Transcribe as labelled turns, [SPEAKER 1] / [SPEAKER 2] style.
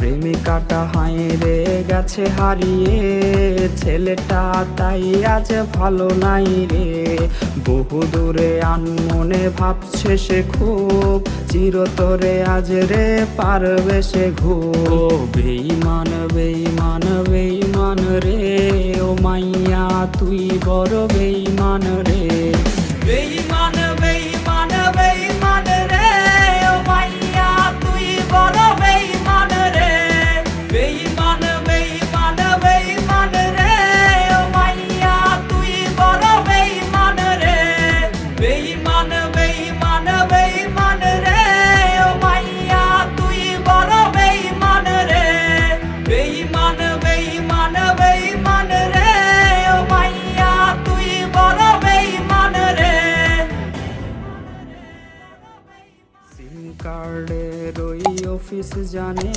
[SPEAKER 1] প্রেমিকাটা হায়রে গেছে হারিয়ে, ছেলেটা তাই আজ ভালো নাই রে। বহু দূরে আনমনে ভাবছে সে খুব, চিরতরে আজ রে পারবে সে ঘুম। বেঈমান বেঈমান বেঈমান রে, ও মাইয়া তুই বড় বেঈমান রে। বেঈমান বেঈমান বেঈমান রে, ও মাইয়া তুই বড় বেঈমান রে। বেঈমান বেঈমান বেঈমান রে, ও মাইয়া তুই বড় বেঈমান রে। বেঈমান বেঈমান বেঈমান রে, ও মাইয়া তুই বড় বেঈমান রে। বেঈমান বেঈমান বেঈমান রে, ও মাইয়া তুই বড় বেঈমান রে। সিম কার্ডের ওই অফিস জানে,